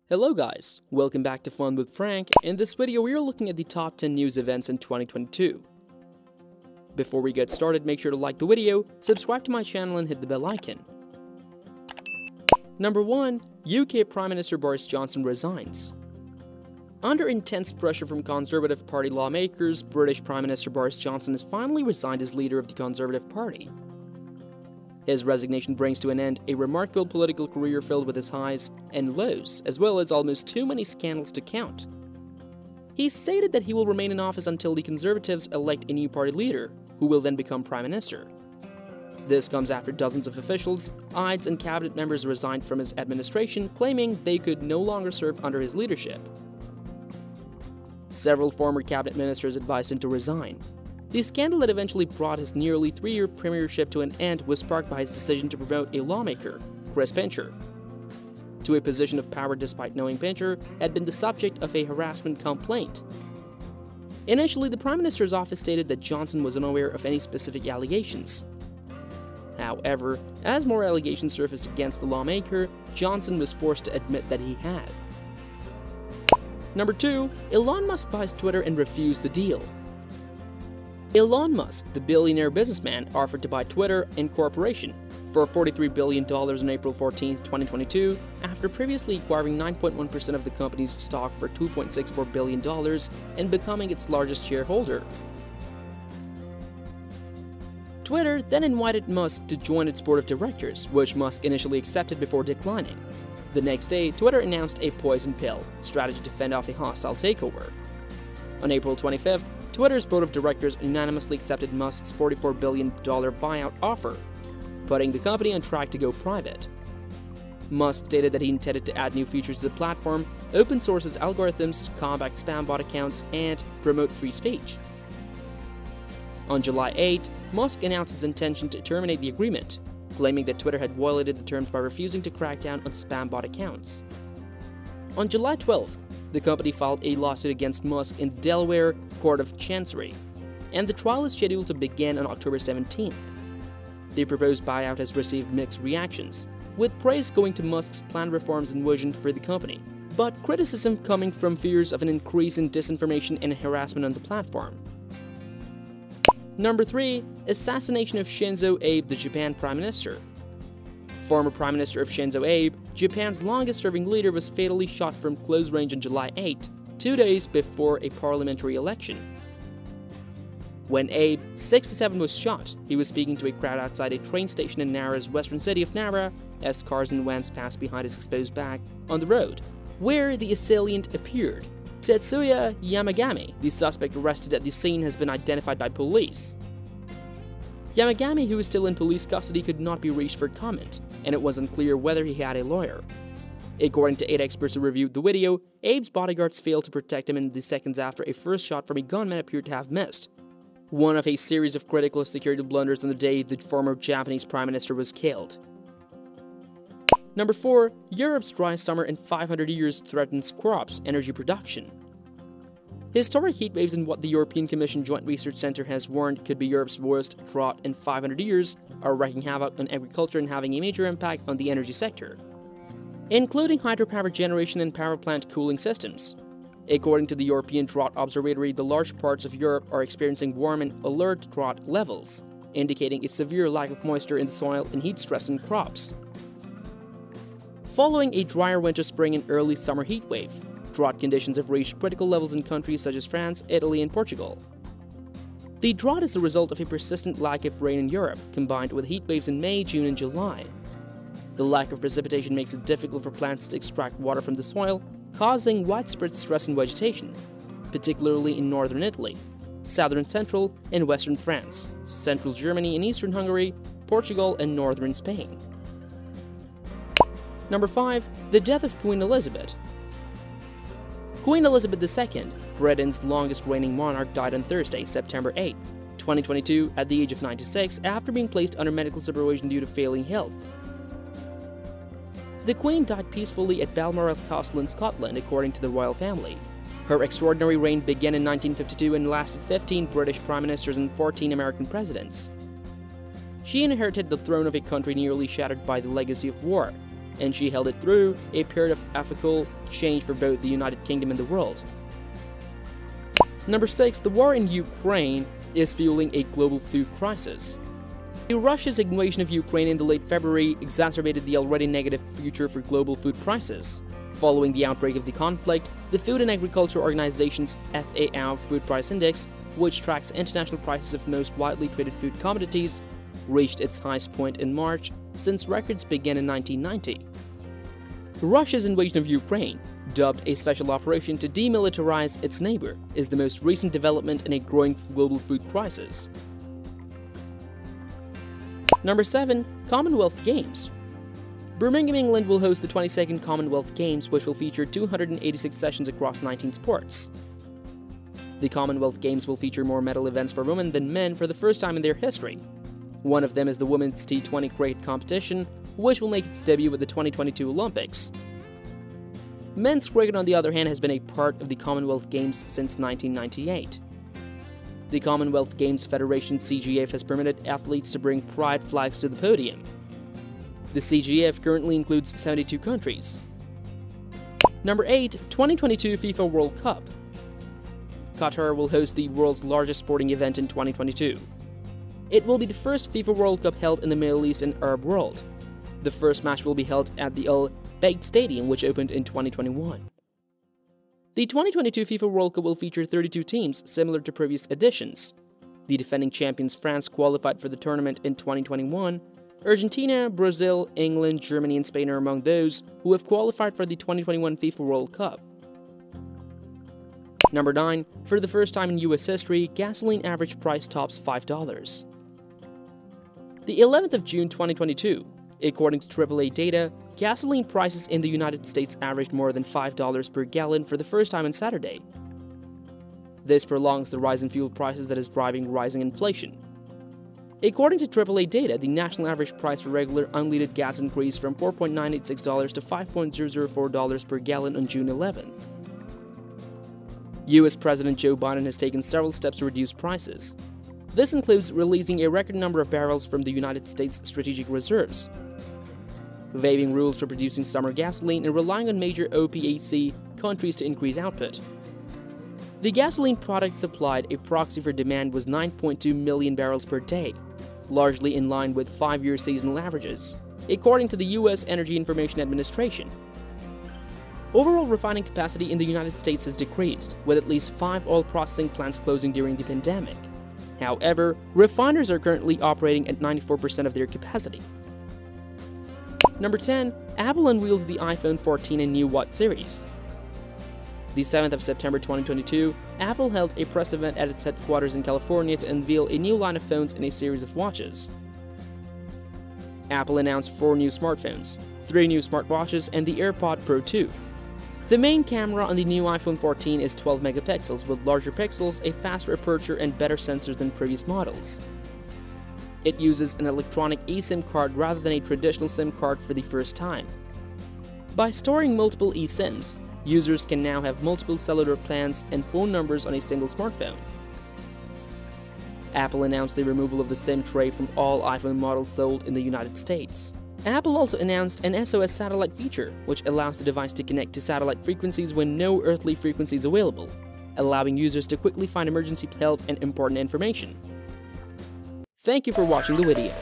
Hello guys, welcome back to Fun with Frank. In this video we are looking at the top 10 news events in 2022. Before we get started, make sure to like the video, subscribe to my channel and hit the bell icon. Number 1. UK Prime Minister Boris Johnson resigns. Under intense pressure from Conservative Party lawmakers, British Prime Minister Boris Johnson has finally resigned as leader of the Conservative Party. His resignation brings to an end a remarkable political career filled with his highs and lows, as well as almost too many scandals to count. He stated that he will remain in office until the Conservatives elect a new party leader, who will then become Prime Minister. This comes after dozens of officials, aides, and cabinet members resigned from his administration, claiming they could no longer serve under his leadership. Several former cabinet ministers advised him to resign. The scandal that eventually brought his nearly 3-year premiership to an end was sparked by his decision to promote a lawmaker, Chris Pincher, to a position of power despite knowing Pincher had been the subject of a harassment complaint. Initially, the Prime Minister's office stated that Johnson was unaware of any specific allegations. However, as more allegations surfaced against the lawmaker, Johnson was forced to admit that he had. Number 2. Elon Musk buys Twitter and refused the deal. Elon Musk, the billionaire businessman, offered to buy Twitter Incorporation for $43 billion on April 14, 2022, after previously acquiring 9.1% of the company's stock for $2.64 billion and becoming its largest shareholder. Twitter then invited Musk to join its board of directors, which Musk initially accepted before declining. The next day, Twitter announced a poison pill strategy to fend off a hostile takeover. On April 25th, Twitter's board of directors unanimously accepted Musk's $44 billion buyout offer, putting the company on track to go private. Musk stated that he intended to add new features to the platform, open source its algorithms, combat spam bot accounts, and promote free speech. On July 8, Musk announced his intention to terminate the agreement, claiming that Twitter had violated the terms by refusing to crack down on spam bot accounts. On July 12th, the company filed a lawsuit against Musk in the Delaware Court of Chancery, and the trial is scheduled to begin on October 17th. The proposed buyout has received mixed reactions, with praise going to Musk's planned reforms and vision for the company, but criticism coming from fears of an increase in disinformation and harassment on the platform. Number 3. Assassination of Shinzo Abe, the Japan Prime Minister. Former Prime Minister of Shinzo Abe, Japan's longest-serving leader, was fatally shot from close range on July 8, 2 days before a parliamentary election. When Abe, 67, was shot, he was speaking to a crowd outside a train station in Nara's western city of Nara as cars and vans passed behind his exposed back on the road, where the assailant appeared. Tetsuya Yamagami, the suspect arrested at the scene, has been identified by police. Yamagami, who is still in police custody, could not be reached for comment, and it was unclear whether he had a lawyer. According to 8 experts who reviewed the video, Abe's bodyguards failed to protect him in the seconds after a first shot from a gunman appeared to have missed, one of a series of critical security blunders on the day the former Japanese Prime Minister was killed. Number 4. Europe's driest summer in 500 years threatens crops' energy production. Historic heat waves in what the European Commission Joint Research Centre has warned could be Europe's worst drought in 500 years are wreaking havoc on agriculture and having a major impact on the energy sector, including hydropower generation and power plant cooling systems. According to the European Drought Observatory, the large parts of Europe are experiencing warm and alert drought levels, indicating a severe lack of moisture in the soil and heat stress on crops. Following a drier winter, spring, and early summer heat wave, drought conditions have reached critical levels in countries such as France, Italy, and Portugal. The drought is the result of a persistent lack of rain in Europe, combined with heat waves in May, June, and July. The lack of precipitation makes it difficult for plants to extract water from the soil, causing widespread stress on vegetation, particularly in northern Italy, southern central and western France, central Germany and eastern Hungary, Portugal, and northern Spain. Number 5. The death of Queen Elizabeth. Queen Elizabeth II, Britain's longest-reigning monarch, died on Thursday, September 8, 2022, at the age of 96 after being placed under medical supervision due to failing health. The Queen died peacefully at Balmoral Castle in Scotland, according to the royal family. Her extraordinary reign began in 1952 and lasted 15 British prime ministers and 14 American presidents. She inherited the throne of a country nearly shattered by the legacy of war, and she held it through a period of ethical change for both the United Kingdom and the world. Number 6. The war in Ukraine is fueling a global food crisis. Russia's invasion of Ukraine in the late February exacerbated the already negative future for global food prices. Following the outbreak of the conflict, the Food and Agriculture Organization's FAO Food Price Index, which tracks international prices of most widely traded food commodities, reached its highest point in March since records began in 1990. Russia's invasion of Ukraine, dubbed a special operation to demilitarize its neighbor, is the most recent development in a growing global food crisis. Number 7. Commonwealth Games. Birmingham, England will host the 22nd Commonwealth Games, which will feature 286 sessions across 19 sports. The Commonwealth Games will feature more medal events for women than men for the first time in their history. One of them is the Women's T20 cricket competition, which will make its debut with the 2022 Olympics. Men's cricket, on the other hand, has been a part of the Commonwealth Games since 1998. The Commonwealth Games Federation CGF has permitted athletes to bring pride flags to the podium. The CGF currently includes 72 countries. Number 8. 2022 FIFA World Cup. Qatar will host the world's largest sporting event in 2022. It will be the first FIFA World Cup held in the Middle East and Arab world. The first match will be held at the Al Bayt Stadium, which opened in 2021. The 2022 FIFA World Cup will feature 32 teams, similar to previous editions. The defending champions France qualified for the tournament in 2021. Argentina, Brazil, England, Germany, and Spain are among those who have qualified for the 2021 FIFA World Cup. Number 9. For the first time in US history, gasoline average price tops $5. The 11th of June 2022, according to AAA data, gasoline prices in the United States averaged more than $5 per gallon for the first time on Saturday. This prolongs the rise in fuel prices that is driving rising inflation. According to AAA data, the national average price for regular unleaded gas increased from $4.986 to $5.004 per gallon on June 11th. US President Joe Biden has taken several steps to reduce prices. This includes releasing a record number of barrels from the United States strategic reserves, waiving rules for producing summer gasoline, and relying on major OPEC countries to increase output. The gasoline product supplied, a proxy for demand, was 9.2 million barrels per day, largely in line with 5-year seasonal averages, according to the U.S. Energy Information Administration. Overall refining capacity in the United States has decreased, with at least 5 oil processing plants closing during the pandemic. However, refiners are currently operating at 94% of their capacity. Number 10. Apple unveils the iPhone 14 and new Watch series. The 7th of September 2022, Apple held a press event at its headquarters in California to unveil a new line of phones and a series of watches. Apple announced 4 new smartphones, 3 new smartwatches, and the AirPod Pro 2. The main camera on the new iPhone 14 is 12 megapixels with larger pixels, a faster aperture, and better sensors than previous models. It uses an electronic eSIM card rather than a traditional SIM card for the first time. By storing multiple eSIMs, users can now have multiple cellular plans and phone numbers on a single smartphone. Apple announced the removal of the SIM tray from all iPhone models sold in the United States. Apple also announced an SOS satellite feature, which allows the device to connect to satellite frequencies when no earthly frequency is available, allowing users to quickly find emergency help and important information. Thank you for watching the video.